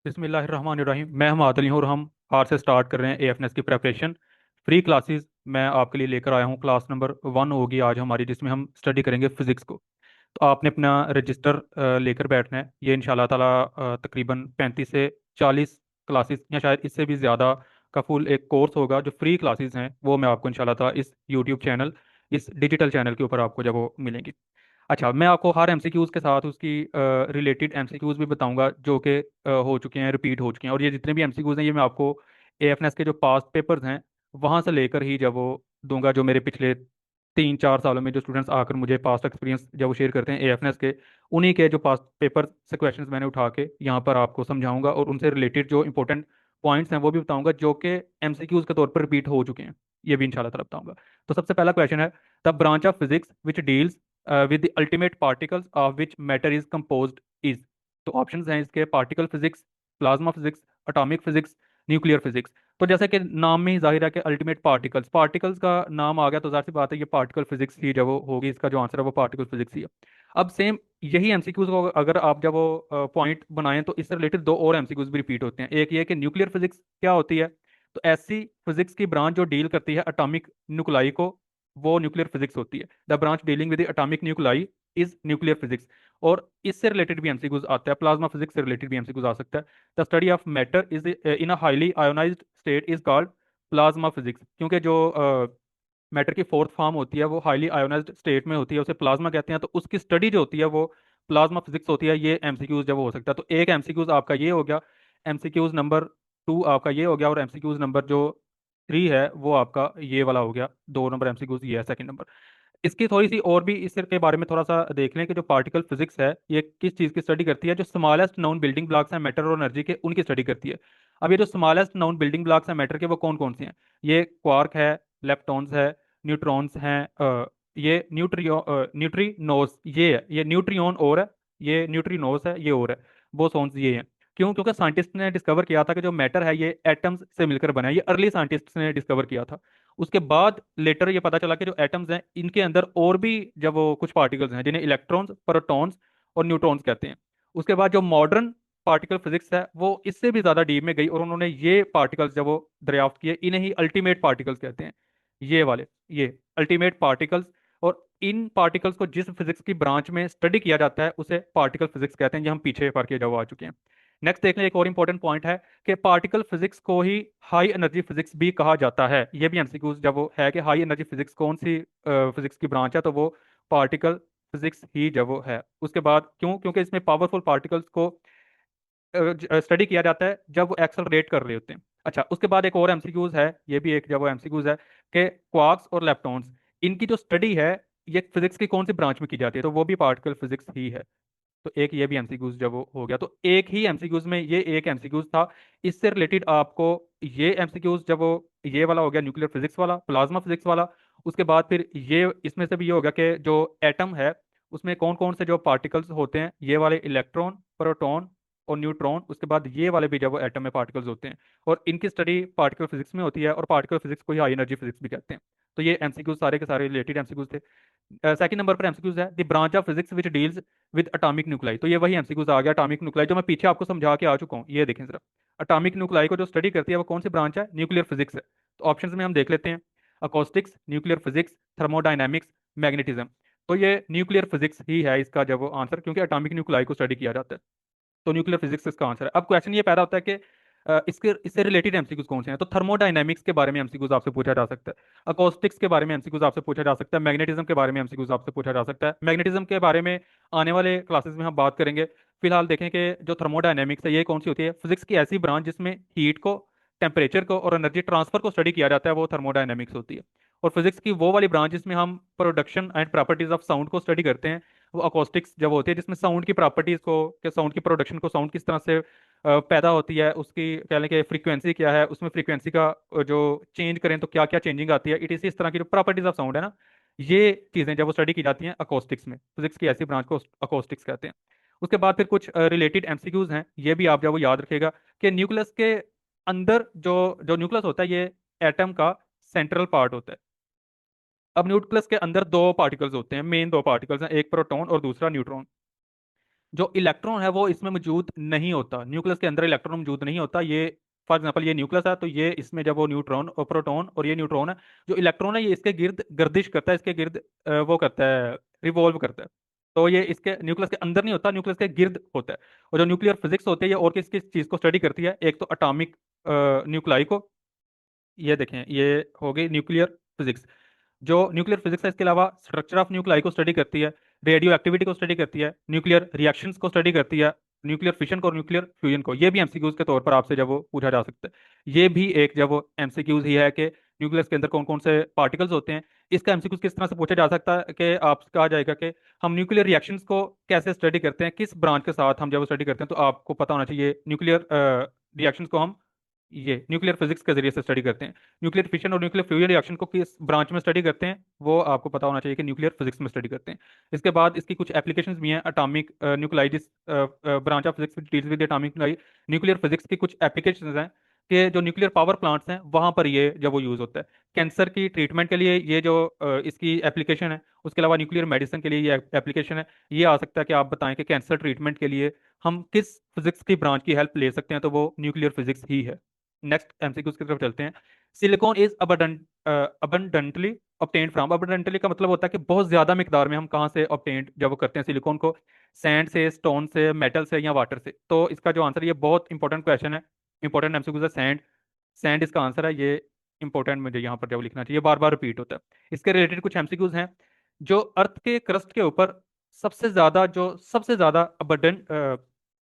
बिस्मिल्लाहिर्रहमानिर्रहीम। मैं हम आदली हूँ और हम आज से स्टार्ट कर रहे हैं एएफएनएस की प्रेपरेशन। फ्री क्लासेस मैं आपके लिए लेकर आया हूँ। क्लास नंबर 1 होगी आज हमारी, जिसमें हम स्टडी करेंगे फिजिक्स को। तो आपने अपना रजिस्टर लेकर बैठना है। ये इंशाल्लाह ताला तकरीबन 35 से 40 क्लासेस या शायद इससे भी ज़्यादा का फुल एक कोर्स होगा। जो फ्री क्लासेस हैं वो मैं आपको इंशाल्लाह ताला इस यूट्यूब चैनल, इस डिजिटल चैनल के ऊपर आपको जब वो मिलेंगी। अच्छा, मैं आपको हर एमसीक्यूज के साथ उसकी रिलेटेड एमसीक्यूज भी बताऊंगा जो कि हो चुके हैं, रिपीट हो चुके हैं। और ये जितने भी एमसीक्यूज हैं ये मैं आपको एएफएनएस के जो पास्ट पेपर्स हैं वहां से लेकर ही जब वो दूंगा। जो मेरे पिछले 3-4 सालों में जो स्टूडेंट्स आकर मुझे पास्ट एक्सपीरियंस जब वो शेयर करते हैं एएफएनएस के, उन्हीं के जो पास्ट पेपर से क्वेश्चंस मैंने उठा के यहाँ पर आपको समझाऊंगा और उनसे रिलेटेड जो इंपॉर्टेंट पॉइंट्स हैं वो भी बताऊंगा जो कि एमसीक्यूज के तौर पर रिपीट हो चुके हैं। ये भी इंशाल्लाह ताला बताऊंगा। तो सबसे पहला क्वेश्चन है, the branch of physics which deals with the ultimate particles of which matter is composed is। तो ऑप्शंस हैं इसके, particle physics, plasma physics, atomic physics, nuclear physics. तो जैसे कि नाम में ही जाहिर है कि अल्टीमेट पार्टिकल्स, पार्टिकल्स का नाम आ गया तो जाहिर सी बात है ये पार्टिकल फिजिक्स ही जब वो होगी, इसका जो आंसर है वो पार्टिकल फिजिक्स ही है। अब सेम यही एमसीक्यूज को अगर आप जब वो पॉइंट बनाएं तो इससे रिलेटेड दो और एमसीक्यूज भी रिपीट होते हैं। एक ये कि न्यूक्लियर फिजिक्स क्या होती है। तो ऐसी फिजिक्स की ब्रांच जो डील करती है अटॉमिक न्यूक्लाई को, वो न्यूक्लियर फिजिक्स होती है। The branch dealing with atomic nuclei is nuclear physics. और इससे रिलेटेड भी एमसीक्यूज आता है, प्लाज्मा फिजिक्स से रिलेटेड भी एमसीक्यूज आ सकता है। The study of matter is in a highly ionised state is called plasma physics. क्योंकि जो मैटर की फोर्थ फॉर्म होती है वो हाईली आयोनाइज्ड स्टेट में होती है, उसे प्लाज्मा कहते हैं। तो उसकी स्टडी जो होती है वो प्लाज्मा फिजिक्स होती है। ये एमसीक्यूज जब हो सकता है, तो एक एमसीक्यूज आपका ये हो गया, एमसीक्यूज नंबर 2 आपका ये हो गया, और एमसीक्यूज नंबर जो 3 है वो आपका ये वाला हो गया। 2 नंबर एमसीक्यूज ये है, सेकंड नंबर। इसकी थोड़ी सी और भी इसके बारे में थोड़ा सा देख लें कि जो पार्टिकल फिजिक्स है ये किस चीज़ की स्टडी करती है। जो स्मॉलेस्ट नाउन बिल्डिंग ब्लॉक्स हैं मैटर और एनर्जी के, उनकी स्टडी करती है। अब ये जो स्मॉलेस्ट नाउन बिल्डिंग ब्लॉक्स हैं मैटर के, वो कौन कौन से हैं? ये क्वार्क है, लेप्टॉन्स है, न्यूट्रॉन्स हैं, ये न्यूट्रिनोस ये है, ये न्यूट्रियोन और है, ये न्यूट्रिनोस है, ये और है, बोसॉन्स ये हैं। क्यों? क्योंकि साइंटिस्ट ने डिस्कवर किया था कि जो मैटर है ये एटम्स से मिलकर बना है। ये अर्ली साइंटिस्ट ने डिस्कवर किया था। उसके बाद लेटर ये पता चला कि जो एटम्स हैं इनके अंदर और भी जब वो कुछ पार्टिकल्स हैं जिन्हें इलेक्ट्रॉन्स, प्रोटॉन्स और न्यूट्रॉन्स कहते हैं। उसके बाद जो मॉडर्न पार्टिकल फिजिक्स है वो इससे भी ज्यादा डीप में गई और उन्होंने ये पार्टिकल्स जब वो दरियाफ्त किए, इन्हें ही अल्टीमेट पार्टिकल्स कहते हैं। ये वाले, ये अल्टीमेट पार्टिकल्स। और इन पार्टिकल्स को जिस फिजिक्स की ब्रांच में स्टडी किया जाता है उसे पार्टिकल फिजिक्स कहते हैं। ये हम पीछे पढ़ के जब आ चुके हैं। नेक्स्ट देख लें, एक और इंपॉर्टेंट पॉइंट है कि पार्टिकल फिजिक्स को ही हाई एनर्जी फिजिक्स भी कहा जाता है। ये भी एमसीक्यूज जब वो है कि हाई एनर्जी फिजिक्स कौन सी फिजिक्स की ब्रांच है, तो वो पार्टिकल फिजिक्स ही जब वो है। उसके बाद क्यों? क्योंकि इसमें पावरफुल पार्टिकल्स को स्टडी किया जाता है जब वो एक्सेलरेट कर रहे होते हैं। अच्छा, उसके बाद एक और एमसीक्यूज है, ये भी एक जब वो एमसीक्यूज है कि क्वार्क्स और लेप्टॉन्स, इनकी जो स्टडी है ये फिजिक्स की कौन सी ब्रांच में की जाती है, तो वो भी पार्टिकल फिजिक्स ही है। तो एक ये भी एमसीक्यूज जब वो हो गया, तो एक ही एमसीक्यूज में ये एक एमसीक्यूज था। इससे रिलेटेड आपको ये एमसीक्यूज जब वो ये वाला हो गया, न्यूक्लियर फिजिक्स वाला, प्लाज्मा फिजिक्स वाला। उसके बाद फिर ये इसमें से भी ये हो गया कि जो एटम है उसमें कौन कौन से जो पार्टिकल्स होते हैं, ये वाले इलेक्ट्रॉन, प्रोटॉन और न्यूट्रॉन। उसके बाद ये वाले भी जब वो एटम में पार्टिकल्स होते हैं, और इनकी स्टडी पार्टिकल फिजिक्स में होती है। और पार्टिकल फिजिक्स को ही हाई एनर्जी फिजिक्स भी कहते हैं। तो ये एमसीक्यूज सारे के सारे रिलेटेड एमसीक्यूज थे। सेकंड नंबर पर एमसीक्यूज है, the branch of physics which deals with atomic nuclei. तो ये वही एमसीक्यूज आ गया, एटॉमिक न्यूक्लाई, जो मैं पीछे आपको समझा के आ चुका हूँ। ये देखें जरा, एटॉमिक न्यूक्लाई को जो स्टडी करती है वो कौन सी ब्रांच है? न्यूक्लियर फिजिक्स है। तो ऑप्शंस में हम देख लेते हैं, Acoustics, nuclear physics, thermodynamics, magnetism. तो ये न्यूक्लियर फिजिक्स ही है इसका जब वो आंसर, क्योंकि एटॉमिक न्यूक्लाई को स्टडी किया जाता है। तो न्यूक्लियर फिजिक्स इसका आंसर है। अब क्वेश्चन ये पैदा होता है कि इसके इससे रिलेटेड एमसीक्यूज कौन से हैं? तो थर्मोडायनेमिक्स के बारे में एमसीक्यूज आपसे पूछा जा सकता है, अकोस्टिक्स के बारे में एमसीक्यूज आपसे पूछा जा सकता है, मैग्नेटिज्म के बारे में एमसीक्यूज आपसे पूछा जा सकता है। मैग्नेटिज्म के बारे में आने वाले क्लासेस में हम बात करेंगे। फिलहाल देखें कि जो थर्मोडायनेमिक्स है ये कौन सी होती है? फिजिक्स की ऐसी ब्रांच जिसमें हीट को, टेम्परेचर को और एनर्जी ट्रांसफर को स्टडी किया जाता है, वो थर्मोडायनेमिक्स होती है। और फिजिक्स की वो वाली ब्रांच जिसमें हम production and properties of sound को स्टडी करते हैं, वो अकोस्टिक्स जब होती है, जिसमें साउंड की प्रॉपर्टीज को, कि साउंड की प्रोडक्शन को, साउंड किस तरह से पैदा होती है, उसकी कह लें कि फ्रीक्वेंसी क्या है, उसमें फ्रीक्वेंसी का जो चेंज करें तो क्या क्या चेंजिंग आती है, इट इस तरह की जो प्रॉपर्टीज ऑफ साउंड है ना, ये चीज़ें जब वो स्टडी की जाती हैं अकोस्टिक्स में, फिजिक्स की ऐसी ब्रांच को अकोस्टिक्स कहते हैं। उसके बाद फिर कुछ रिलेटेड एमसीक्यूज हैं, ये भी आप जब वो याद रखेगा कि न्यूक्लियस के अंदर जो जो न्यूक्लियस होता है ये एटम का सेंट्रल पार्ट होता है। अब न्यूक्लियस के अंदर दो पार्टिकल्स होते हैं, मेन दो पार्टिकल्स हैं, एक प्रोटॉन और दूसरा न्यूट्रॉन। जो इलेक्ट्रॉन है वो इसमें मौजूद नहीं होता, न्यूक्लियस के अंदर इलेक्ट्रॉन मौजूद नहीं होता। ये फॉर एग्जांपल ये न्यूक्लियस है, तो ये इसमें जब वो न्यूट्रॉन और प्रोटॉन और ये न्यूट्रॉन है, जो इलेक्ट्रॉन है ये इसके गिर्द गर्दिश करता है, इसके गिर्द वो करता है, रिवॉल्व करता है। तो ये इसके न्यूक्लियस के अंदर नहीं होता, न्यूक्लियस के गिर्द होता है। और जो न्यूक्लियर फिजिक्स होती है ये और किस किस चीज़ को स्टडी करती है, एक तो अटामिक न्यूक्लाई को, ये देखें ये हो गई न्यूक्लियर फिजिक्स। जो न्यूक्लियर फिजिक्स है इसके अलावा स्ट्रक्चर ऑफ न्यूक्लाई को स्टडी करती है, रेडियो एक्टिविटी को स्टडी करती है, न्यूक्लियर रिएक्शंस को स्टडी करती है, न्यूक्लियर फिशन को और न्यूक्लियर फ्यूजन को। ये भी एमसीक्यूज के तौर पर आपसे जब वो पूछा जा सकता है, ये भी एक जब वो एमसीक्यूज ही है कि न्यूक्लियस के अंदर कौन कौन से पार्टिकल्स होते हैं। इसका एमसीक्यूज किस तरह से पूछा जा सकता है कि आप कहा जाएगा कि हम न्यूक्लियर रिएक्शंस को कैसे स्टडी करते हैं, किस ब्रांच के साथ हम जब स्टडी करते हैं, तो आपको पता होना चाहिए न्यूक्लियर रिएक्शंस को हम ये न्यूक्लियर फिजिक्स के जरिए से स्टडी करते हैं। न्यूक्लियर फिशन और न्यूक्लियर फ्यूजन रिएक्शन को किस ब्रांच में स्टडी करते हैं, वो आपको पता होना चाहिए कि न्यूक्लियर फिजिक्स में स्टडी करते हैं। इसके बाद इसकी कुछ एप्लीकेशंस भी हैं, अटामिक न्यूक्लाई, जिस branch of physics deals with atomic nuclear physics की कुछ एप्लीकेशंस हैं कि जो न्यूक्लियर पावर प्लांट्स हैं वहां पर ये जब वो यूज होता है। कैंसर की ट्रीटमेंट के लिए ये जो इसकी एप्लीकेशन है, उसके अलावा न्यूक्लियर मेडिसिन के लिए ये एप्लीकेशन है। ये आ सकता है कि आप बताएं कि कैंसर ट्रीटमेंट के लिए हम किस फिजिक्स की ब्रांच की हेल्प ले सकते हैं, तो वो न्यूक्लियर फिजिक्स ही है। नेक्स्ट एमसीक्यूज की तरफ चलते हैं। Silicon is abundantly obtained from, abundantly का मतलब होता है कि बहुत ज्यादा मिकदार में हम कहाँ से ऑब्टेन्ड जब वो करते हैं सिलिकॉन को, सैंड से, स्टोन से, मेटल से या वाटर से। तो इसका जो आंसर, ये बहुत इंपॉर्टेंट क्वेश्चन है, इंपॉर्टेंट एमसीक्यूज है। सैंड, सैंड इसका आंसर है। ये इंपॉर्टेंट मुझे यहाँ पर जब लिखना चाहिए, बार बार रिपीट होता है। इसके रिलेटेड कुछ एमसीक्यूज हैं। जो अर्थ के क्रस्ट के ऊपर सबसे ज्यादा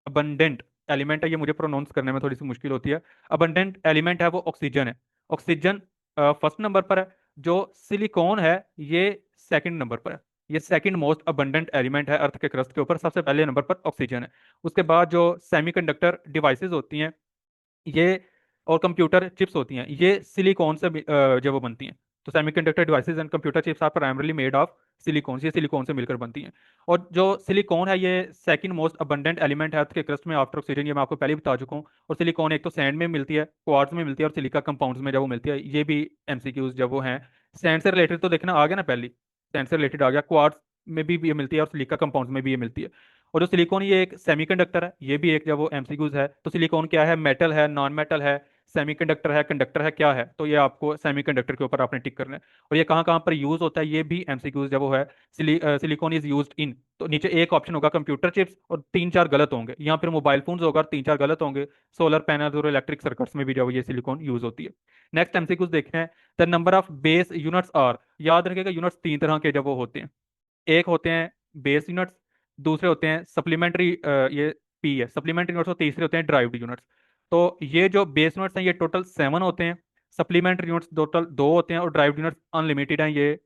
अबंडेंट एलिमेंट है, ये मुझे प्रोनाउंस करने में थोड़ी सी मुश्किल होती है। अबंडेंट एलिमेंट है वो ऑक्सीजन है। ऑक्सीजन फर्स्ट नंबर पर है। जो सिलिकॉन है ये सेकंड नंबर पर है। ये सेकंड मोस्ट अबंडेंट एलिमेंट है अर्थ के क्रस्ट के ऊपर, सबसे पहले नंबर पर ऑक्सीजन है। उसके बाद जो सेमीकंडक्टर डिवाइसेस होती हैं ये, और कंप्यूटर चिप्स होती हैं, ये सिलिकॉन से जब वो बनती हैं। तो semiconductor devices and computer chips are primarily made of silicon, ये सिलिकॉन से मिलकर बनती हैं। और जो सिलिकॉन है ये सेकंड मोस्ट अबंडेंट एलिमेंट है अर्थ के क्रस्ट में आफ्टर ऑक्सीजन, ये मैं आपको पहले ही बता चुका हूँ। और सिलिकॉन एक तो सैंड में मिलती है, क्वार्ट्ज में मिलती है, और सिलिका कंपाउंड्स में जब वो मिलती है। ये भी एमसीक्यूज जब वो हैं, सैंड से रिलेटेड तो देखना आ गया ना पहले, सैंड से रिलेटेड आ गया, क्वार्ट्ज में भी ये मिलती है और सिलिका कंपाउंड्स में भी ये मिलती है। और जो सिलिकॉन ये एक सेमीकंडक्टर है, ये भी एक जब वो एमसीक्यूज है। तो सिलिकॉन क्या है, मेटल है, नॉन मेटल है, सेमीकंडक्टर है, कंडक्टर है, क्या है, तो ये आपको सेमीकंडक्टर के ऊपर आपने टिक करना है। और ये कहाँ कहाँ पर यूज होता है, ये भी एमसीक्यूज जब वो है। सिलिकॉन इज यूज्ड इन, तो नीचे एक ऑप्शन होगा कंप्यूटर चिप्स और तीन चार गलत होंगे, यहाँ फिर मोबाइल फोन्स होगा और तीन चार गलत होंगे, सोलर पैनल और इलेक्ट्रिक सर्किट्स में भी जब ये सिलिकॉन यूज होती है। नेक्स्ट एमसीक्यूज देखते हैं। The number of base units are, याद रखिएगा यूनिट्स तीन तरह के जब वो होते हैं। एक होते हैं बेस यूनिट्स, दूसरे होते हैं सप्लीमेंट्री, ये पी है सप्लीमेंट्री यूनिट्स, और तीसरे होते हैं ड्राइव्ड यूनिट्स। तो ये जो बेस यूनिट्स हैं ये टोटल 7 होते हैं, सप्लीमेंट्री यूनिट्स टोटल 2 होते हैं, और ड्राइव्ड यूनिट्स अनलिमिटेड हैं। ये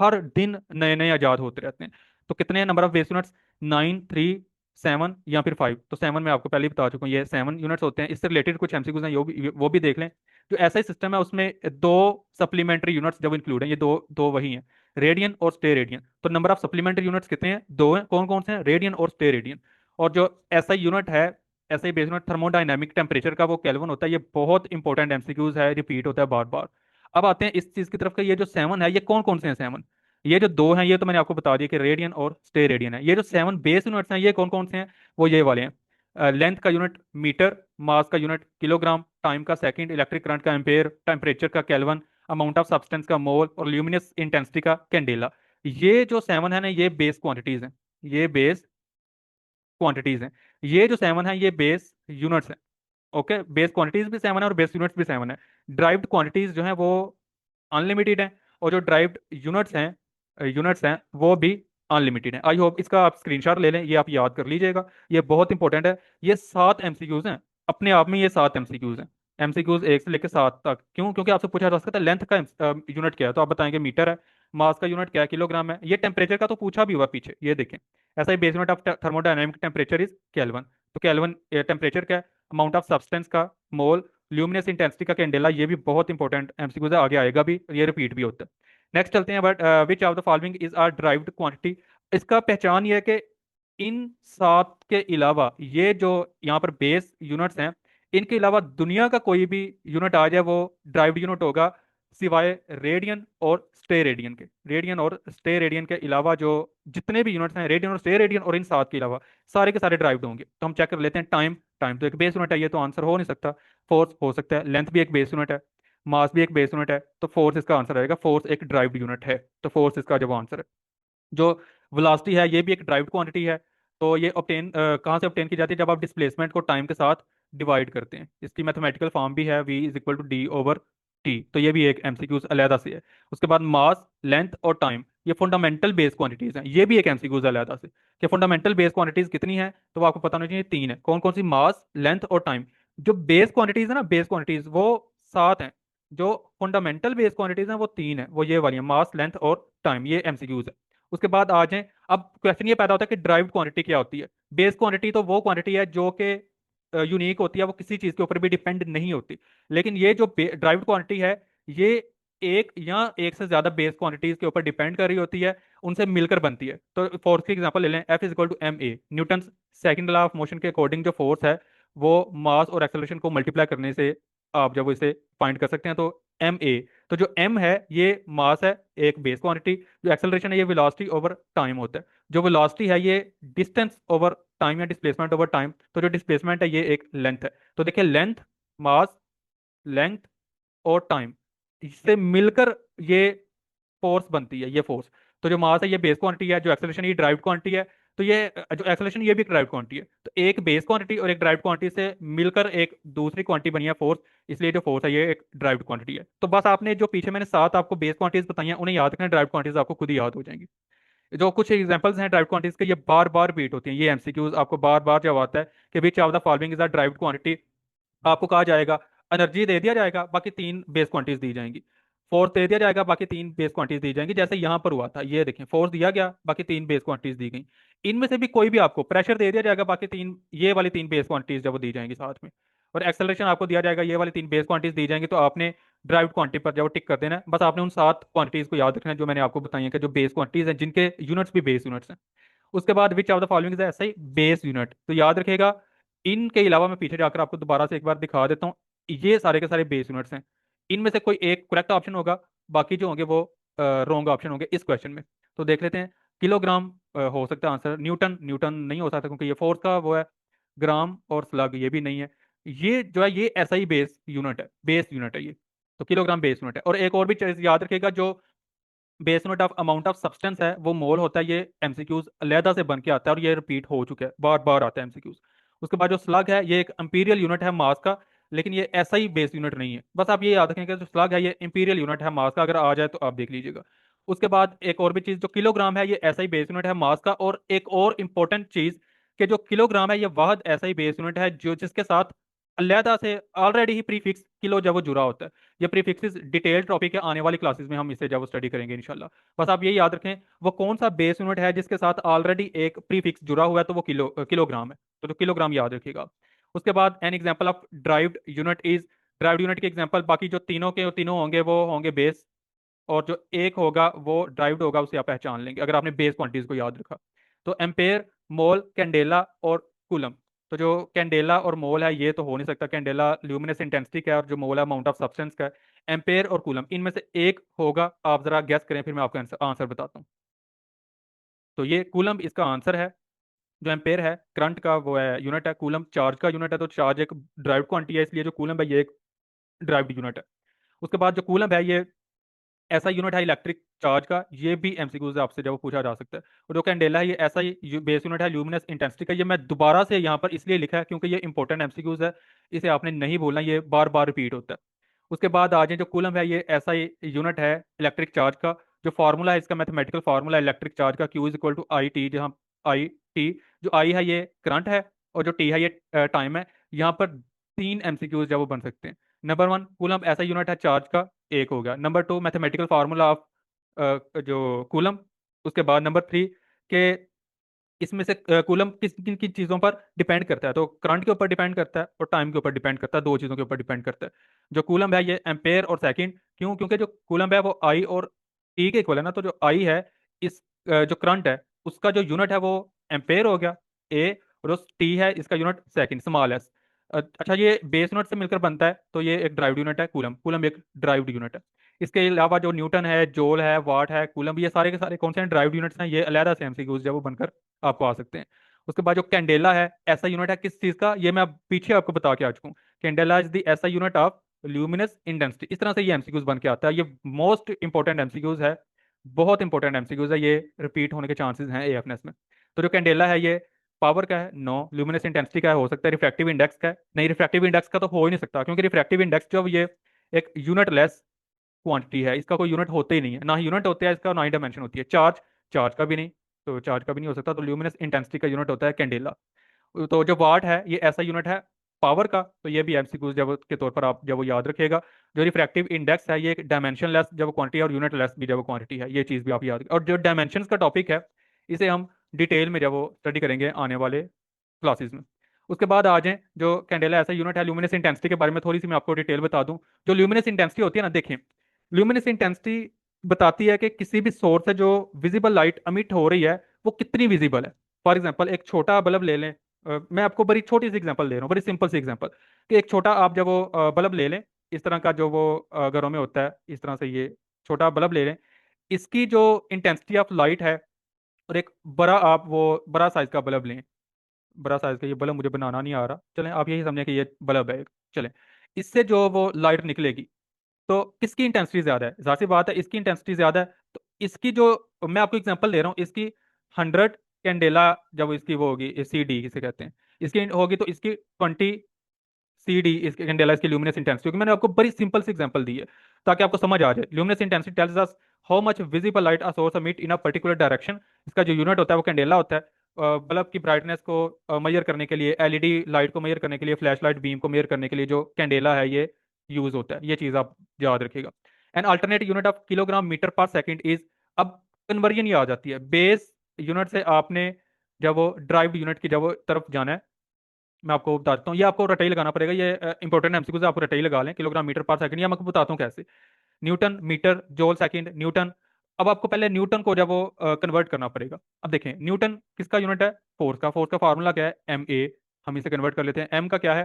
हर दिन नए नए आजाद होते रहते हैं। तो कितने हैं नंबर ऑफ बेस यूनिट्स, 9, 3, 7 या फिर 5। तो 7 मैं आपको पहले ही बता चुका हूँ, ये 7 यूनिट्स होते हैं। इससे रिलेटेड कुछ एमसीक्यूज हैं, वो भी देख लें। जो ऐसा ही सिस्टम है उसमें दो सप्लीमेंट्री यूनिट्स जब इंक्लूड हैं, ये दो दो वही हैं, रेडियन और स्टे रेडियन। तो नंबर ऑफ सप्लीमेंट्री यूनिट्स कितने हैं, दो हैं। कौन कौन से हैं, रेडियन और स्टे रेडियन। और जो ऐसा यूनिट है, ऐसा ही बेस यूनिट थर्मोडाइनमिक टेम्परेचर का, वो केल्विन होता है। ये बहुत इंपॉर्टेंट एमसीक्यूज है, रिपीट होता है बार बार। अब आते हैं इस चीज की तरफ, ये जो 7 है ये कौन कौन से हैं 7। ये जो दो हैं ये तो मैंने आपको बता दिया कि रेडियन और स्टे रेडियन है। ये जो 7 बेस यूनिट्स हैं ये कौन कौन से हैं, वो ये वाले हैं। लेंथ का यूनिट मीटर, मास का यूनिट किलोग्राम, टाइम का सेकंड, इलेक्ट्रिक करंट का एम्पेयर, टेम्परेचर का केल्विन, अमाउंट ऑफ सब्सटेंस का मोल, और ल्यूमिनस इंटेंसिटी का कैंडेला। ये जो 7 है ना ये बेस क्वांटिटीज हैं, ये बेस क्वांटिटीज हैं। ये जो 7 है ये बेस यूनिट्स हैं। ओके, बेस क्वांटिटीज भी 7 है और बेस यूनिट्स भी 7 है। ड्राइव्ड क्वांटिटीज जो है वो अनलिमिटेड है, और जो ड्राइव्ड यूनिट्स हैं वो भी अनलिमिटेड है। आई होप इसका आप स्क्रीनशॉट ले लें, ये आप याद कर लीजिएगा, ये बहुत इंपॉर्टेंट है। ये 7 एमसीक्यूज हैं, अपने आप में ये 7 एमसीक्यूज हैं। एमसीक्यूज 1 से लेकर 7 तक। क्यों, क्योंकि आपसे पूछा जा सकता है लेंथ का यूनिट क्या है, तो आप बताएंगे मीटर है। मास का यूनिट क्या है, किलोग्राम है। ये टेम्परेचर का तो पूछा भी हुआ पीछे, ये देखें। ऐसा ही base unit of thermodynamic temperature is kelvin. तो केल्विन टेम्परेचर क्या है, अमाउंट ऑफ सब्सटेंस का मोल, ल्यूमिनस इंटेंसिटी का कैंडेला। ये भी बहुत इंपॉर्टेंट एमसीक्यूज है, आगे आएगा भी, ये रिपीट भी होता है। नेक्स्ट चलते हैं, but which of the following is are derived quantity. इसका पहचान ये है कि इन 7 के अलावा ये जो यहाँ पर बेस यूनिट्स हैं, इनके अलावा दुनिया का कोई भी यूनिट आ जाए वो ड्राइव्ड यूनिट होगा। सिवाय रेडियन और स्टे रेडियन के। रेडियन और स्टे रेडियन के अलावा जो जितने भी यूनिट्स हैं, रेडियन और स्टे रेडियन और इन सात के अलावा सारे के सारे ड्राइव्ड होंगे। तो हम चेक कर लेते हैं। टाइम, टाइम तो एक बेस यूनिट है, ये तो आंसर हो नहीं सकता। फोर्स हो सकता है, लेंथ भी एक बेस यूनिट है, मास भी एक बेस यूनिट है, तो फोर्स इसका आंसर रहेगा। फोर्स एक ड्राइव्ड यूनिट है, तो फोर्स इसका जब आंसर है। जो वेलोसिटी है ये भी एक ड्राइव्ड क्वांटिटी है। तो ये ऑब्टेन कहाँ से ऑब्टेन की जाती है? जब आप डिस्प्लेसमेंट को टाइम के साथ डिवाइड करते हैं। इसकी मैथमेटिकल फॉर्म भी है v is equal to D over T. तो ये भी एक एमसीक्यूज अलहदा से है। उसके बाद मास, लेंथ और टाइम, ये फंडामेंटल बेस क्वांटिटीज हैं। ये भी एक एमसीक्यूज अलहदा से कि फंडामेंटल बेस क्वांटिटीज कितनी है, तो वो आपको पता होना चाहिए। तीन है। कौन कौन सी? मास, लेंथ और टाइम। जो बेस क्वांटिटीज है ना, बेस क्वांटिटीज वो सात हैं। जो फंडामेंटल बेस क्वांटिटीज हैं वो तीन है, वो ये वाली है, मास, लेंथ और टाइम। ये एमसीक्यूज है। उसके बाद आ जाएं। अब क्वेश्चन ये पैदा होता है कि ड्राइव्ड क्वांटिटी क्या होती है? बेस क्वांटिटी तो वो क्वांटिटी है जो कि यूनिक होती है, वो किसी चीज के ऊपर भी डिपेंड नहीं होती। लेकिन ये जो ड्राइव्ड क्वांटिटी है, ये एक या एक से ज्यादा बेस क्वांटिटीज के ऊपर डिपेंड कर रही होती है, उनसे मिलकर बनती है। तो फोर्स की एग्जांपल ले लें, F is equal to M A. Newton second law of motion के अकॉर्डिंग जो फोर्स है वो मास और एक्सेलरेशन को मल्टीप्लाई करने से आप जब इसे फाइंड कर सकते हैं, तो एम ए। तो जो एम है ये मास है, एक बेस क्वांटिटी। जो एक्सेलरेशन है ये वेलोसिटी ओवर टाइम होता है। जो वेलोसिटी है ये डिस्टेंस ओवर टाइम या डिस्प्लेसमेंट ओवर टाइम। तो जो डिस्प्लेसमेंट है ये एक लेंथ है। तो देखिए, लेंथ, मास, लेंथ और टाइम, इससे मिलकर ये फोर्स बनती है, ये फोर्स। तो जो मास है ये बेस क्वांटिटी है, जो एक्सेलरेशन ये ड्राइव क्वांटिटी है। तो ये जो एक्सेलरेशन ये भी एक ड्राइव क्वांटिटी है। तो एक बेस क्वांटिटी और एक ड्राइव क्वांटिटी से मिलकर एक दूसरी क्वांटिटी बनी है फोर्स। इसलिए जो फोर्स है ये एक ड्राइव क्वांटिटी है। तो बस आपने जो पीछे मैंने सात आपको बेस क्वांटिटीज बताई हैं उन्हें याद रखना, ड्राइव क्वांटिटीज आपको खुद ही याद हो जाएंगी। जो कुछ एग्जांपल्स हैं ड्राइव क्वांटिटीज के, ये बार बार रिपीट होती हैं। ये एमसीक्यूज आपको बार बार जब आता है कि विच of the following is a derived quantity, आपको कहा जाएगा, एनर्जी दे दिया जाएगा, बाकी तीन बेस क्वांटिटीज दी जाएंगी। फोर्स दे दिया जाएगा, बाकी तीन बेस क्वांटिटीज दी जाएंगी। जैसे यहाँ पर हुआ था, ये देखें, फोर्स दिया गया, बाकी तीन बेस क्वांटिटीज दी गई। इनमें से भी कोई भी आपको प्रेशर दे दिया जाएगा, बाकी तीन, ये वाली तीन बेस क्वांटिटीज जब वो दी जाएंगी साथ में। और एक्सेलरेशन आपको दिया जाएगा, ये वाली तीन बेस क्वांटिटीज दी जाएंगी। तो आपने ड्राइव्ड क्वांटिटी पर जब टिक कर देना है, बस आपने उन सात क्वांटिटीज को याद रखना है जो मैंने आपको बताई है कि जो बेस क्वांटिटीज हैं, जिनके यूनिट्स भी बेस यूनिट्स हैं। उसके बाद विच ऑफ द फॉलोइंग इज ऐसा ही बेस यूनिट, तो याद रखेगा। इनके अलावा मैं पीछे जाकर आपको दोबारा से एक बार दिखा देता हूँ। ये सारे के सारे बेस यूनिट्स हैं। इनमें से कोई एक करेक्ट ऑप्शन होगा, बाकी जो होंगे वो रॉन्ग ऑप्शन होंगे इस क्वेश्चन में। तो देख लेते हैं। किलोग्राम हो सकता है आंसर, न्यूटन, न्यूटन नहीं हो सकता क्योंकि ये फोर्स का वो है। ग्राम और स्लग ये भी नहीं है। ये जो है ये ऐसा ही बेस यूनिट है, बेस यूनिट है ये। तो किलोग्राम बेस यूनिट है। और एक और भी चीज याद रखिएगा, जो base unit of amount of substance है वो मोल होता है। ये एमसीक्यूज अलहदा से बन के आता है और ये रिपीट हो चुका है, बार बार आता है एमसीक्यूज। उसके बाद जो स्लग है ये एक इंपीरियल यूनिट है मास का, लेकिन ये ऐसा ही बेस यूनिट नहीं है। बस आप ये याद रखें कि जो स्लग है ये इंपीरियल यूनिट है मास का, अगर आ जाए तो आप देख लीजिएगा। उसके बाद एक और भी चीज, जो किलोग्राम है ये ऐसा ही बेस यूनिट है मास का। और एक और इंपॉर्टेंट चीज कि जो किलोग्राम है ये वाहद ऐसा ही बेस यूनिट है जो जिसके साथ अलहदा से ऑलरेडी ही प्रीफिक्स किलो जब वो जुड़ा होता है। ये प्रीफिक्सेस डिटेल टॉपिक है, आने वाली क्लासेस में हम इसे जब स्टडी करेंगे इंशाल्लाह। बस आप ये याद रखें, वो कौन सा बेस यूनिट है जिसके साथ ऑलरेडी एक प्रीफिक्स जुड़ा हुआ है, तो वो किलोग्राम है। तो किलोग्राम याद रखिएगा। उसके बाद an example of derived unit is, derived unit के एग्जांपल बाकी जो तीनों के तीनों होंगे वो होंगे बेस। और जो एक होगा वो ड्राइव्ड होगा, उसे आप पहचान लेंगे अगर आपने बेस क्वांटिटीज को याद रखा। तो एम्पेयर, मोल, कैंडेला और कूलम। तो जो कैंडेला और मोल है ये तो हो नहीं सकता, कैंडेला ल्यूमिनस इंटेंसिटी का है और जो मोल है अमाउंट ऑफ सब्सटेंस का है। एम्पेयर और कूलम, इनमें से एक होगा, आप जरा गेस करें, फिर मैं आपको आंसर आंसर बताता हूँ। तो ये कूलम इसका आंसर है। जो एम्पेयर है करंट का वो है यूनिट है, कूलम चार्ज का यूनिट है। तो चार्ज एक ड्राइव्ड क्वांटिटी है, इसलिए जो कूलम है ये एक ड्राइव्ड यूनिट है। उसके बाद जो कूलम है ये ऐसा यूनिट है इलेक्ट्रिक चार्ज का, ये भी एमसीक्यू से आपसे जब पूछा जा सकता है। और जो कैंडेला है ये ऐसा ही बेस यूनिट है ल्यूमिनस इंटेंसिटी का। ये मैं दोबारा से यहाँ पर इसलिए लिखा है क्योंकि ये इंपॉर्टेंट एमसीक्यूज है, इसे आपने नहीं बोलना, ये बार बार रिपीट होता है। उसके बाद आ जाए, जो कूलम है ये ऐसा ही यूनिट है इलेक्ट्रिक चार्ज का। जो फार्मूला है इसका, मैथमेटिकल फार्मूला है इलेक्ट्रिक चार्ज का, Q is equal to I T, जहाँ आई टी, जो आई है ये करंट है और जो टी है ये टाइम है। यहाँ पर तीन एमसीक्यूज जब वो बन सकते हैं। नंबर वन, कूलम ऐसा यूनिट है चार्ज का, एक हो गया। Number two, mathematical formula of जो कूलम। उसके बाद नंबर थ्री के इसमें से कूलम किस किन किन चीज़ों पर डिपेंड करता है, तो करंट के ऊपर डिपेंड करता है और टाइम के ऊपर डिपेंड करता है, दो चीज़ों के ऊपर डिपेंड करता है। जो कूलम है ये एम्पेयर और सेकंड, क्यों? क्योंकि जो कूलम है वो आई और टी के इक्वल है ना। तो जो आई है इस जो करंट है उसका जो यूनिट है वो एम्पेयर हो गया, ए। और उस टी है इसका यूनिट सेकंड, स्मॉल एस। अच्छा, ये बेस यूनिट से मिलकर बनता है, तो ये एक ड्राइव्ड यूनिट है कूलम। कूलम एक ड्राइव्ड यूनिट है। इसके अलावा जो न्यूटन है, जोल है, वाट है, कूलम, ये सारे के सारे कौन से हैं, ड्राइव्ड यूनिट्स हैं, ये अलहदा से एमसीक्यूज जब वो बनकर आपको आ सकते हैं। उसके बाद जो कैंडेला है, ऐसा यूनिट है किस चीज का, ये मैं पीछे आपको बता के आ चुका हूँ। कैंडेला इज द ऐसा यूनिट ऑफ ल्यूमिनस इंटेंसिटी। इस तरह से ये एमसीक्यूज बन के आता है। ये मोस्ट इंपॉर्टेंट एमसीक्यूज है, बहुत इंपॉर्टेंट एमसीक्यूज है, ये रिपीट होने के चांसेस हैं एएफएनएस में। तो जो कैंडेला है ये पावर का है, नो। ल्यूमिनस इंटेंसिटी का है, हो सकता है रिफ्रैक्टिव इंडेक्स का है, नहीं रिफ्रैक्टिव इंडेक्स का तो हो ही नहीं सकता, क्योंकि रिफ्रैक्टिव इंडेक्स जब ये एक यूनिट लेस क्वांटिटी है, इसका कोई यूनिट होते ही नहीं है, ना ही यूनिट होता है इसका, ना ही डायमेंशन होती है। चार्ज, चार्ज का भी नहीं, तो चार्ज का भी नहीं हो सकता, तो ल्यूमिनस इंटेंसिटी का यूनिट होता है कैंडेला। तो जो वाट है ये ऐसा यूनिट है पावर का, तो ये भी एमसीक्यू जब के तौर पर आप जब वो याद रखिएगा। जो रिफ्रैक्टिव इंडेक्स है ये एक डायमेंशन लेस जब क्वांटिटी, और यूनिट लेस भी जब क्वांटिटी है, ये चीज़ भी आप याद रखें। और जो डायमेंशन का टॉपिक है, इसे हम डिटेल में जब वो स्टडी करेंगे आने वाले क्लासेस में। उसके बाद आ जाएं, जो कैंडेला ऐसा यूनिट है, ल्यूमिनस इंटेंसिटी के बारे में थोड़ी सी मैं आपको डिटेल बता दूं। जो ल्यूमिनस इंटेंसिटी होती है ना, देखें, ल्यूमिनस इंटेंसिटी बताती है कि किसी भी सोर्स से जो विजिबल लाइट अमिट हो रही है वो कितनी विजिबल है। फॉर एग्जांपल एक छोटा बल्ब ले लें, मैं आपको बड़ी छोटी सी एग्जांपल दे रहा हूँ, बड़ी सिंपल सी एग्जांपल, कि एक छोटा आप जब वो बल्ब ले लें, इस तरह का जो वो घरों में होता है, इस तरह से ये छोटा बल्ब ले लें, इसकी जो इंटेंसिटी ऑफ लाइट है, और एक बड़ा आप वो बड़ा साइज का बल्ब लें, बड़ा साइज का ये बल्ब मुझे बनाना नहीं आ रहा, चलें आप यही समझें कि ये बल्ब है एक। चलें, इससे जो वो लाइट निकलेगी, तो किसकी इंटेंसिटी ज्यादा है, जाहिर सी बात है इसकी इंटेंसिटी ज्यादा है। तो इसकी जो, मैं आपको एग्जांपल दे रहा हूँ, इसकी 100 कैंडेला जब इसकी वो होगी, सी डी किसे कहते हैं, इसकी होगी, तो इसकी 20 सी डी इसके कैंडेला, इसकी ल्यूमिनस इंटेंसिटी, क्योंकि मैंने आपको बड़ी सिंपल सी एग्जांपल दी है ताकि आपको समझ आ जाए। Luminous intensity tells us how much visible light a source emit in a particular direction. इसका जो यूनिट होता है वो कैंडेला होता है। बल्ब की ब्राइटनेस को मेजर करने के लिए, एलईडी लाइट को मेजर करने के लिए, फ्लैश लाइट बीम को मेजर करने के लिए जो कैंडेला है ये यूज होता है, ये चीज आप याद रखिएगा। An alternate unit of kilogram metre per second is, अब कन्वर्जन ये आ जाती है बेस यूनिट से, आपने जब वो ड्राइव यूनिट की जब वो तरफ जाना है, मैं आपको बता देता हूँ, ये आपको रटाई लगाना पड़ेगा, ये इंपॉर्टेंट एमसीक्यू आपको रटाई लगा लें, किलोग्राम मीटर पर सेकंड, ये मैं आपको बताता हूँ कैसे। न्यूटन मीटर, जोल सेकंड, न्यूटन। अब आपको पहले न्यूटन को जब वो कन्वर्ट करना पड़ेगा। अब देखें न्यूटन किसका यूनिट है, फोर्स का। फोर्स का फार्मूला क्या है, एम ए। हम इसे कन्वर्ट कर लेते हैं, एम का क्या है,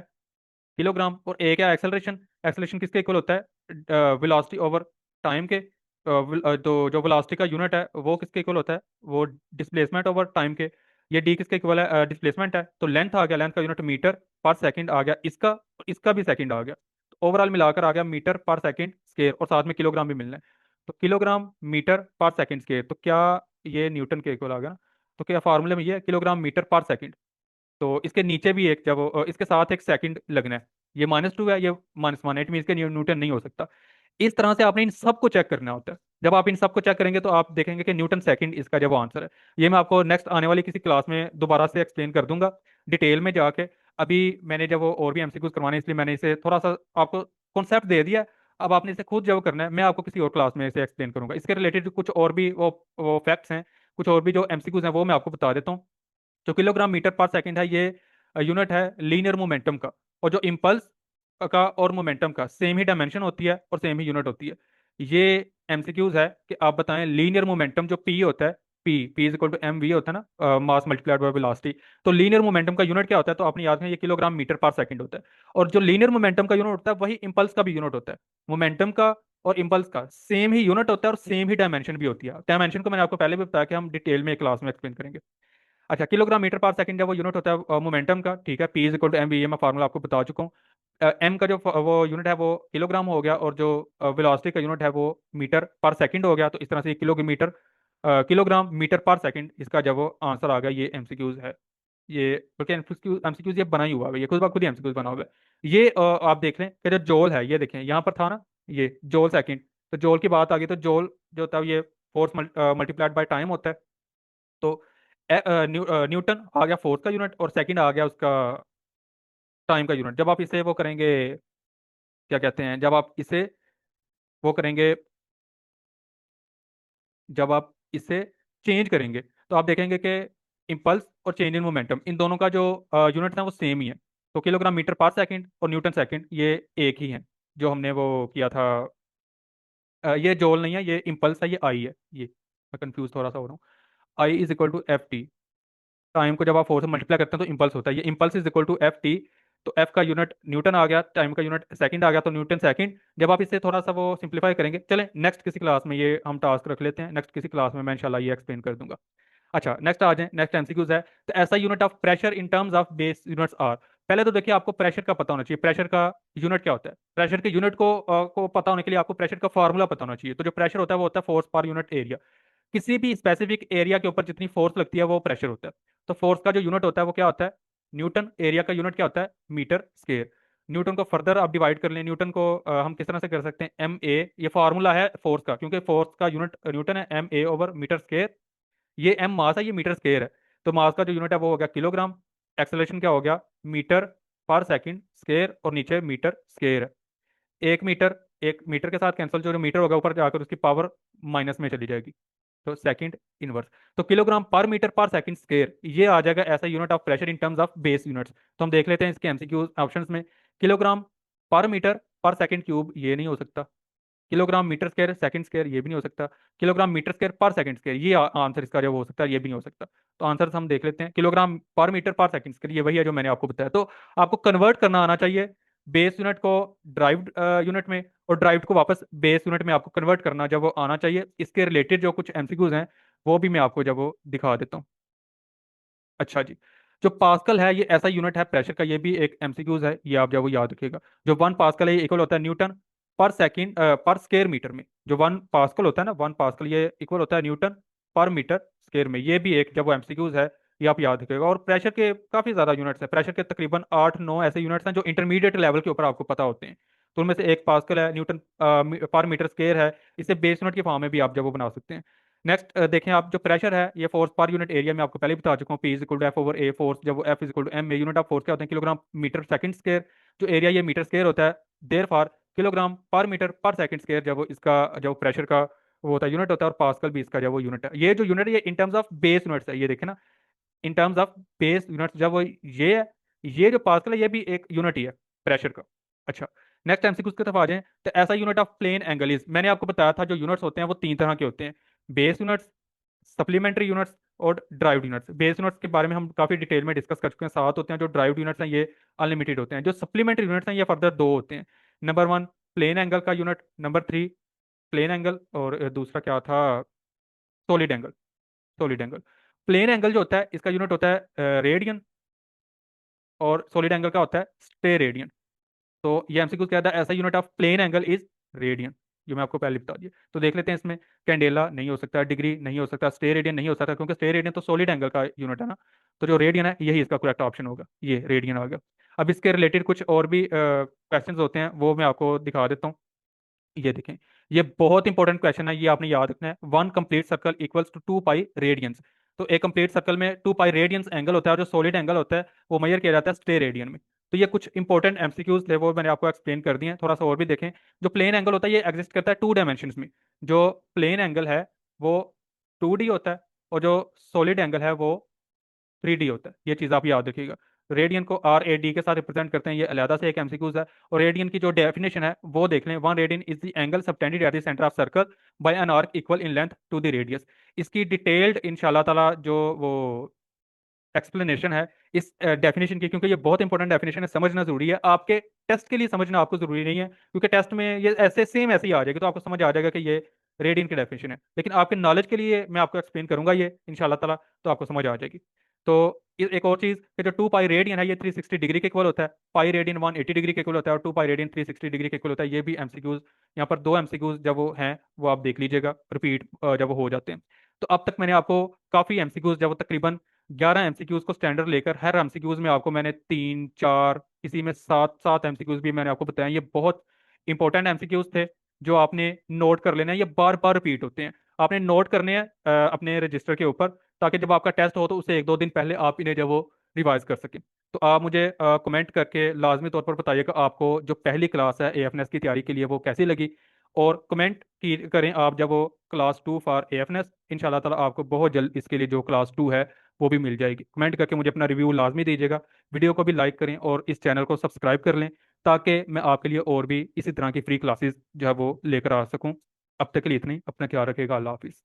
किलोग्राम, और ए क्या है, एक्सेलरेशन। एक्सेलरेशन किसके इक्वल होता है, वेलोसिटी ओवर टाइम के। तो जो वेलोसिटी का यूनिट है वो किसके इक्वल होता है, वो डिस्प्लेसमेंट ओवर टाइम के। ये डी किसके इक्वल है, डिस्प्लेसमेंट है, तो लेंथ आ गया, लेंथ का यूनिट मीटर पर सेकंड आ गया इसका, और इसका भी सेकंड आ गया, तो ओवरऑल मिलाकर आ गया मीटर पर सेकंड स्क्वायर, और साथ में किलोग्राम भी मिलना है। तो kilogram metre per second square, तो क्या ये न्यूटन के इक्वल आ गया ना। तो क्या फार्मूले में ये है किलोग्राम मीटर पर सेकंड। तो इसके नीचे भी एक, जब इसके साथ एक सेकंड लगना है, ये -2 है, ये -1, इट मीन के न्यूटन नहीं हो सकता। इस तरह से आपने इन सबको चेक करना होता है। जब आप इन सबको चेक करेंगे तो आप देखेंगे कि न्यूटन सेकंड इसका जब आंसर है। ये मैं आपको नेक्स्ट आने वाली किसी क्लास में दोबारा से एक्सप्लेन कर दूंगा डिटेल में जाके। अभी मैंने जब वो और भी एमसीक्यूज करवाने, इसलिए मैंने इसे थोड़ा सा आपको कॉन्सेप्ट दे दिया। अब आपने इसे खुद जब करना है, मैं आपको किसी और क्लास में इसे एक्सप्लेन करूंगा। इसके रिलेटेड कुछ और भी वो फैक्ट्स हैं, कुछ और भी जो एमसीक्यूज हैं, वो मैं आपको बता देता हूँ। जो किलोग्राम मीटर पर सेकंड है, ये यूनिट है लीनियर मोमेंटम का। और जो इम्पल्स का और मोमेंटम का सेम ही डायमेंशन होती है और सेम ही यूनिट होती है। ये एमसीक्यूज है कि आप बताएं लीनियर मोमेंटम जो पी होता है, P is equal to M V होता है ना, मास मल्टीप्लाइड बाय वेलोसिटी। तो लीनियर मोमेंटम का यूनिट क्या होता है, तो आपने याद रखना ये किलोग्राम मीटर पर सेकंड होता है। और जो लीनियर मोमेंटम का यूनिट होता है वही इम्पल्स का भी यूनिट होता है। मोमेंटम का और इम्पल्स का सेम ही यूनिट होता है, और सेम ही डायमेंशन भी होती है। डायमेंशन को मैंने आपको पहले भी बताया कि हम डिटेल में क्लास में एक्सप्लेन करेंगे। अच्छा, किलोग्राम मीटर पर सेकंड जब वो यूनिट होता है मोमेंटम का, ठीक है, P is equal to M V, ये मैं फार्मूला आपको बता चुका हूँ। एम का जो वो यूनिट है वो किलोग्राम हो गया, और जो वेलोसिटी का यूनिट है वो मीटर पर सेकंड हो गया। तो इस तरह से ये kilometre, kilogram metre per second, इसका जब वो आंसर आ गया, ये एमसीक्यूज है। ये बल्कि एमसीक्यूज एमसीक्यूज ये बना ही हुआ है, ये खुद ब खुद ही एमसीक्यूज बना हुआ है। ये आप देख लें कि जो जोल है, ये देखें यहाँ पर था ना, ये जोल सेकंड। तो जोल की बात आ गई, तो जोल जो होता है ये फोर्स मल्टीप्लाइड बाय टाइम होता है। तो न्यूटन आ गया फोर्स का यूनिट, और सेकंड आ गया उसका टाइम का यूनिट। जब आप इसे वो करेंगे, क्या कहते हैं, जब आप इसे वो करेंगे, जब आप इसे चेंज करेंगे, तो आप देखेंगे कि इम्पल्स और चेंज इन मोमेंटम, इन दोनों का जो यूनिट है वो सेम ही है। तो किलोग्राम मीटर पर सेकंड और न्यूटन सेकंड ये एक ही है, जो हमने वो किया था। ये जोल नहीं है, ये इम्पल्स है, ये आई है, ये मैं कंफ्यूज थोड़ा सा हो रहा हूँ। I is equal to F T. Time को जब आप फोर से मल्टीप्लाई करते हैं तो इम्पल्स होता है, ये impulse is equal to F T. तो एफ का यूनिट न्यूटन आ गया, टाइम का यूनिट सेकंड आ गया, तो न्यूटन सेकंड। जब आप इसे थोड़ा सा वो सिंप्लीफाई करेंगे, चलें नेक्स्ट किसी क्लास में ये हम टास्क रख लेते हैं, नेक्स्ट किसी क्लास में मैं इंशाल्लाह ये एक्सप्लेन कर दूंगा। अच्छा नेक्स्ट आ जाए, नेक्स्ट एमसीक्यूज है। तो SI unit of pressure in terms of base units are. पहले तो देखिए आपको प्रेशर का पता होना चाहिए, प्रेशर का यूनिट क्या होता है। प्रेशर के यूनिट को पता होने के लिए आपको प्रेशर का फार्मूला पता होना चाहिए। तो जो प्रेशर होता है वो होता है फोर्स पर यूनिट एरिया। किसी भी स्पेसिफिक एरिया के ऊपर जितनी फोर्स लगती है वो प्रेशर होता है। तो फोर्स का जो यूनिट होता है वो क्या होता है, न्यूटन। एरिया का यूनिट क्या होता है, मीटर स्क्वायर। न्यूटन को फर्दर आप डिवाइड कर लें, न्यूटन को हम किस तरह से कर सकते हैं, एम ए, ये फार्मूला है फोर्स का, क्योंकि फोर्स का यूनिट न्यूटन है, M A over metre square. ये एम मास है, ये मीटर स्क्वायर है। तो मास का जो यूनिट है वो हो गया किलोग्राम। एक्सेलरेशन क्या हो गया, मीटर पर सेकंड स्क्वायर, और नीचे मीटर स्क्वायर है। एक मीटर, एक मीटर के साथ कैंसिल, जो मीटर होगा ऊपर जाकर उसकी पावर माइनस में चली जाएगी, तो सेकंड इनवर्स। तो kilogram per metre per second square, ये आ जाएगा SI unit of pressure in terms of base units. तो हम देख लेते हैं इसके एमसीक्यू ऑप्शंस में। Kilogram per metre per second cube, ये नहीं हो सकता। Kilogram metre square second square, ये भी नहीं हो सकता। Kilogram metre square per second square, ये आंसर इसका जो हो सकता है, ये भी नहीं हो सकता। तो आंसर हम देख लेते हैं, kilogram per metre per second square, ये वही है जो मैंने आपको बताया। तो आपको कन्वर्ट करना आना चाहिए बेस यूनिट को ड्राइव्ड यूनिट में, और ड्राइव्ड को वापस बेस यूनिट में आपको कन्वर्ट करना जब वो आना चाहिए। इसके रिलेटेड जो कुछ एमसीक्यूज हैं वो भी मैं आपको जब वो दिखा देता हूँ। अच्छा जी, जो पास्कल है ये ऐसा यूनिट है प्रेशर का, ये भी एक एमसीक्यूज है, ये आप जब वो याद रखिएगा। जो 1 पास्कल है ये इक्वल होता है न्यूटन पर सेकंड पर स्क्वायर मीटर में। जो 1 पास्कल होता है ना, 1 पास्कल, ये इक्वल होता है न्यूटन पर मीटर स्क्वायर में। ये भी एक जब वो एमसीक्यूज है, ये आप याद रखिएगा। और प्रेशर के काफी ज्यादा यूनिट्स हैं, प्रेशर के तकरीबन 8-9 ऐसे यूनिट्स हैं जो इंटरमीडिएट लेवल के ऊपर आपको पता होते हैं। तो उनमें से एक पास्कल है, न्यूटन पर मीटर स्क्वायर है। इसे बेस यूनिट की फॉर्म में भी आप जब वो बना सकते हैं। नेक्स्ट देखें आप, जो प्रेशर है ये फोर्स पर यूनिट एरिया में आपको पहले ही बता चुका हूँ, P is equal to F over A force. जब वो F is equal to M A, unit of force क्या होते हैं, किलोग्राम मीटर सेकंड स्क्वायर। जो एरिया ये मीटर स्क्वायर होता है, therefore kilogram per metre per second square जब वो इसका जो प्रेशर का वो होता है यूनिट होता है। और पास्कल भी इसका जब वो यूनिट है। ये जो यूनिट है ये इन टर्म्स ऑफ बेस यूनिट्स है, ये देखें ना, इन टर्म्स ऑफ बेस यूनिट्स जब वो ये है, ये जो पास्कल है ये भी एक यूनिट ही है प्रेशर का। अच्छा नेक्स्ट एमसीक्यू की तरफ आ जाएं। तो SI unit of plane angle is, मैंने आपको बताया था जो यूनिट्स होते हैं वो 3 तरह के होते हैं, बेस यूनिट्स, सप्लीमेंट्री यूनिट्स, और ड्राइव्ड यूनिट्स। बेस यूनिट्स के बारे में हम काफी डिटेल में डिस्कस कर चुके हैं, 7 होते हैं। जो ड्राइव्ड यूनिट्स हैं ये अनलिमिटेड होते हैं। जो सप्लीमेंट्री यूनिट्स हैं ये फर्दर 2 होते हैं। नंबर 1 प्लेन एंगल का यूनिट, नंबर 3 प्लेन एंगल, और दूसरा क्या था, solid angle. Solid angle, plane angle जो होता है इसका यूनिट होता है रेडियन, और सॉलिड एंगल का होता है स्टे रेडियन। तो ये एमसीक्यू क्या था, SI unit of plane angle is radian. ये मैं आपको पहले बता दिया। तो देख लेते हैं इसमें, कैंडेला नहीं हो सकता, डिग्री नहीं हो सकता, स्टे रेडियन नहीं हो सकता, क्योंकि स्टे रेडियन तो सॉलिड एंगल का यूनिट है ना। तो जो रेडियन है यही इसका करेक्ट ऑप्शन होगा, ये रेडियन आ गया। अब इसके रिलेटेड कुछ और भी क्वेश्चंस होते हैं, वो मैं आपको दिखा देता हूँ। ये देखें, ये बहुत इंपॉर्टेंट क्वेश्चन है, ये आपने याद रखना है। 1 complete circle equals to 2 pi radians. तो एक कंप्लीट सर्कल में 2 पाई रेडियंस एंगल होता है, और जो सॉलिड एंगल होता है वो मेजर किया जाता है स्टे रेडियन में। तो ये कुछ इंपॉर्टेंट एमसीक्यूज थे, वो मैंने आपको एक्सप्लेन कर दिए हैं। थोड़ा सा और भी देखें। जो प्लेन एंगल होता है ये एग्जिस्ट करता है 2 डायमेंशन में। जो प्लेन एंगल है वो 2D होता है, और जो सॉलिड एंगल है वो 3D होता है। ये चीज़ आप याद रखिएगा। रेडियन को RAD के साथ रिप्रेजेंट करते हैं, ये अलहदा से एक एमसीक्यूज है। और रेडियन की जो डेफिनेशन है वो देख लें, 1 radian is the angle subtended at the centre of circle by an arc equal in length to the radius. इसकी डिटेल्ड इंशाल्लाह ताला जो वो एक्सप्लेनेशन है इस डेफिनेशन की, क्योंकि ये बहुत इंपॉर्टेंट डेफिनेशन है, समझना जरूरी है। आपके टेस्ट के लिए समझना आपको जरूरी नहीं है, क्योंकि टेस्ट में ये ऐसे सेम ऐसे ही आ जाएगी, तो आपको समझ आ जाएगा कि ये रेडियन की डेफिनेशन है। लेकिन आपके नॉलेज के लिए मैं आपको एक्सप्लेन करूंगा ये इंशाल्लाह ताला, तो आपको समझ आ जाएगी। तो एक और चीज़ कि जो 2 पाई रेडियन है ये 360 डिग्री के इक्वल होता है, पाई रेडियन 180 डिग्री के इक्वल होता है, और 2 पाई रेडियन 360 डिग्री के इक्वल होता है। ये भी एमसीक्यूज यहाँ पर 2 एमसीक्यूज जब वो हैं वो आप देख लीजिएगा, रिपीट जब वो हो जाते हैं। तो अब तक मैंने आपको काफ़ी एमसीक्यूज, जब वो तकरीबन 11 एमसीक्यूज को स्टैंडर्ड लेकर, हर एमसीक्यूज में आपको मैंने 3-4, किसी में 7-7 एमसीक्यूज भी मैंने आपको बताया। ये बहुत इंपॉर्टेंट एमसीक्यूज थे जो आपने नोट कर लेना है, ये बार बार रिपीट होते हैं, आपने नोट करने हैं अपने रजिस्टर के ऊपर, ताकि जब आपका टेस्ट हो तो उससे 1-2 दिन पहले आप इन्हें जब वो रिवाइज कर सकें। तो आप मुझे कमेंट करके लाजमी तौर पर बताइएगा आपको जो पहली क्लास है एएफएनएस की तैयारी के लिए वो कैसी लगी। और कमेंट की करें आप जब वो क्लास 2 फॉर एएफएनएस, इंशाल्लाह ताला आपको बहुत जल्द इसके लिए जो क्लास 2 है वो भी मिल जाएगी। कमेंट करके मुझे अपना रिव्यू लाजमी दीजिएगा। वीडियो को भी लाइक करें और इस चैनल को सब्सक्राइब कर लें, ताकि मैं आपके लिए और भी इसी तरह की फ्री क्लासेस जो है वो लेकर आ सकूं। अब तक के लिए इतनी, अपना ख्याल रखिएगा। अल्लाह हाफिज़।